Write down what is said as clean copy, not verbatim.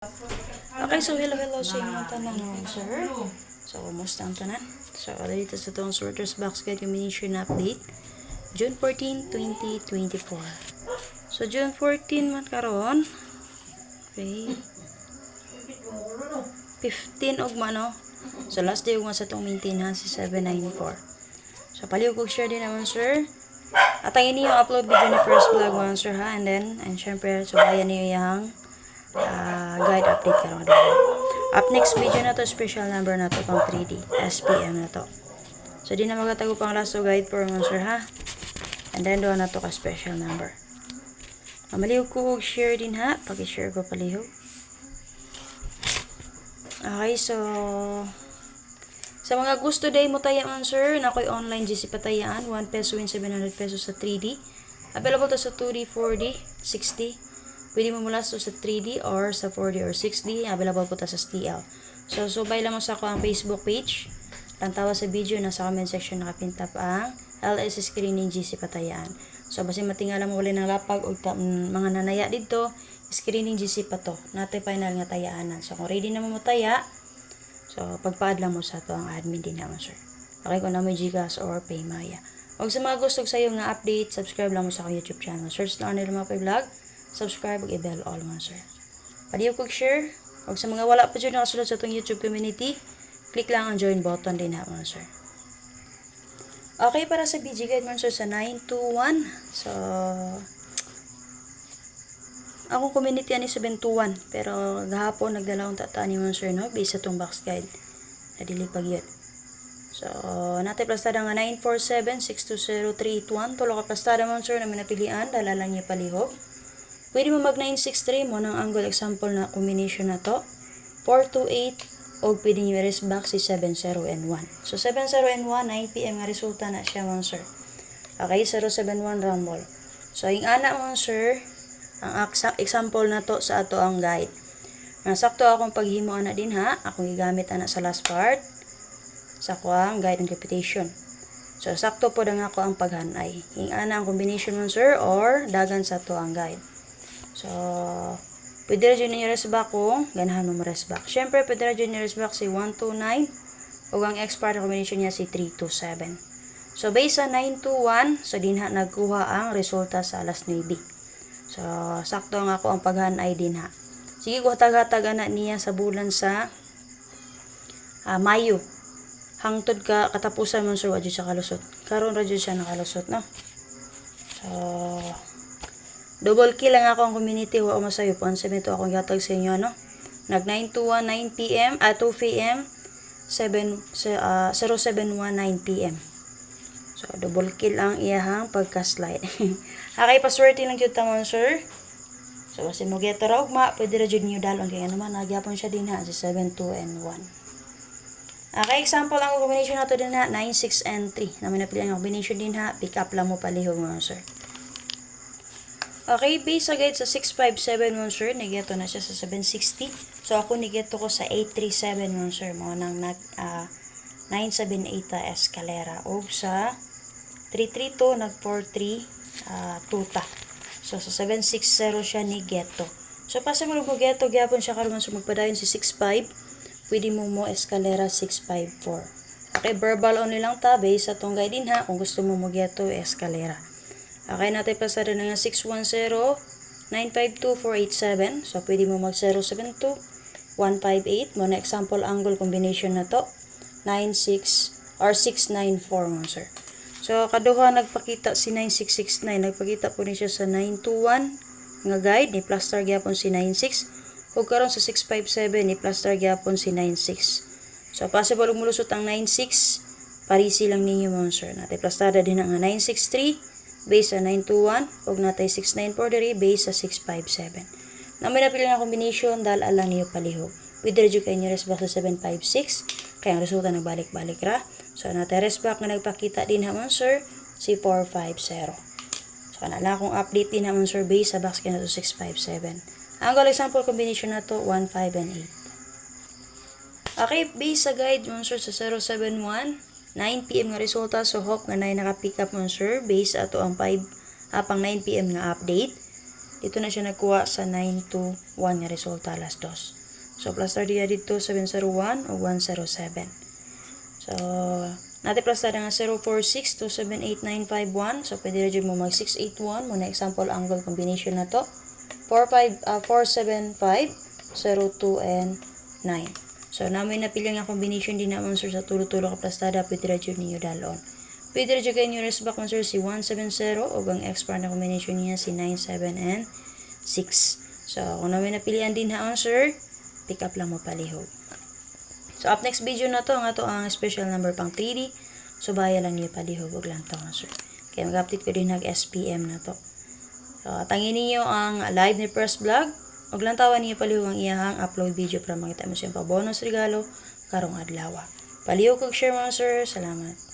Okay, so hello sa inyo tanan, sir. So, kumusta ang tanan? So, dito sa itong sorters box guide combination update. June 14, 2024. So, June 14 man karon. Okay. 15 og mano. So, last day ug sa itong maintenance si 794. So, paliw ko share din naman, sir. At ang inyo upload video ni first vlog one, sir, ha? And syempre, subayan niyo yung guide update karon. Up next video na to, special number na to pang 3D SPM na to. So di na magatago pang lasso guide for monster, ha. And then doon na to ka special number. Mamaliw ko og share din, ha. Paki-share ko palihog. Okay, so sa mga gusto day mo tayaan, sir, na ko'y online GC patayaan, 1 peso win 700 pesos sa 3D. Available to sa 2D, 4D, 6D. Pwede mo mula sa 3D or sa 4D or 6D. Available po ta sa STL. So, subay lang mo sa ako ang Facebook page. Lantawa sa video, nasa comment section nakapintap ang LS Screening GC Patayaan. So, basi matingala mo uli ng lapag o mga nanaya dito, Screening GC pa to. Natay final nga tayaanan. So, kung ready na mo taya, so, pagpaad lang mo sa to ang admin din naman, sir. Okay, kung na may Gcash or Paymaya. O sa mga gusto sa iyo nga update, subscribe lang mo sa akong YouTube channel. Search lang nila mga vlog. Subscribe ug i-bell all man, sir. Padiyo kog share. O sa mga wala pa dyan nakasulod sa itong YouTube community, click lang ang join button din ha, man, sir. Okay, para sa BG guide man, sir, sa 921. So, akong community ani 721. Pero gahapon nagdala akong tataan ni man, sir, no? Based sa itong box guide. Nadilipag yun. So, natin plastada nga 947-620-381. Tulo ka plastada man, sir, na minapilian. Dala lang niya palihog. Pwede mo mag 963 mo ng angle example na combination na to. 428 o pwede nyo i-rest back si 70 and 1. So 70 and 1, 9 PM nga resulta na siya mga sir. Okay, 071 rumble. So yung ana mga sir, ang example na to sa ato ang guide. Nasakto akong paghimo ana din, ha. Akong gigamit ana sa last part sa ko ang guide and repetition. So sakto po nga ako ang paghanay. Yung ana ang combination mga sir or dagan sa to ang guide. So, pwede rin yun rest back kung ganahan mo rest back. Siyempre, pwede rin yun rest back si 129 o ang expert combination niya si 327. So, based sa 921, so dinha nagkuha ang resulta sa alas 9. So, sakto nga ako ang paghanay din, ha. Sige, hatag-hatag na niya sa bulan sa Mayo. Hangtod ka katapusan mo sir, wadyo siya kalusot. Karon radyo siya nakalusot, no? So, double kill lang ako ang community. Wa masayo po. Ang sabi ito akong gatag sa inyo, no? Nag 921 9 PM at 2 PM 0719 PM. So, double kill ang iyahang pagka-slide. Okay, paswerte lang yun tamang, sir. So, kasi mo geto raw, pwede ra jud niyo dalon. Kaya naman, nagyapon siya din, ha. Si 72 and 1. Okay, example ang combination nato din, ha. 9, 6, and 3. Naman napili ang combination din, ha. Pick up lang mo palihog, mga sir. Okay, base sa guide sa 657 mo, sir. Nigeto na siya sa 760. So, ako nigeto ko sa 837 mo, sir. Mga nang 978 escalera. O sa 332, nag-43 tuta. So, sa 760 siya nigeto. So, pasa mo geto, gyapon siya karon so magpadayon si 65. Pwede mo escalera 654. Okay, verbal only lang ta. Base sa tong guide din, ha. Kung gusto mo geto, escalera. Okay, natin pasara na nga 610-952-487. So, pwede mo mag 072-158. Mo na example angle combination na to. 96 or 694 mo, sir. So, kaduha nagpakita si 9669. Nagpakita po niya sa 921 nga guide. Ni plaster gyapon si 96. Huwag karon sa 657. Ni plaster gyapon si 96. So, possible umulusot ang 96. Parisi lang ninyo mo, sir. Natin plastada din ang 963. Base sa 921, huwag natay 694 diri, base sa 657. Na may napili na combination, dahil alam niyo palihog. Pwede rin kayo nyo rest back sa 756, kaya ang resulta nagbalik-balik ra. So, natay rest back na nagpakita din naman, sir, si 450. So, kanala akong update din naman, sir, base sa box kaya na to 657. Ang example combination na to, 1, 5, and 8. Okay, base sa guide, sir, sa 071, 9 PM nga resulta. So, hope nga na naka-pick up mo, sir. Base ato ang 5, pang 9 PM nga update. Dito na siya nagkuha sa 921 nga resulta alas 2. So plus diya dito 701 o 107. So natin plus nga 046 to 78951. So pwede rin mo mag 681 muna example angle combination na to. 475 02 and 9. So namin napili nga combination din naman sir sa tulo-tulo ka plastada pwede rin ninyo dalon. Pwede rin kayo nyo resback mo sir si 170 o ang expert na combination niya si 97 and 6. So kung namin napilian din haon sir, pick up lang mo palihog. So up next video na to, nga to ang special number pang 3D. So baya lang niyo palihog og lang to sir. Kaya mag-update ko din SPM na to. So tangin niyo ang live ni First Vlog. Og lang tawa niyo palihog ang iyahang upload video para makita mo siyang pa bonus regalo karong adlaw. Palihog og share mo sir. Salamat.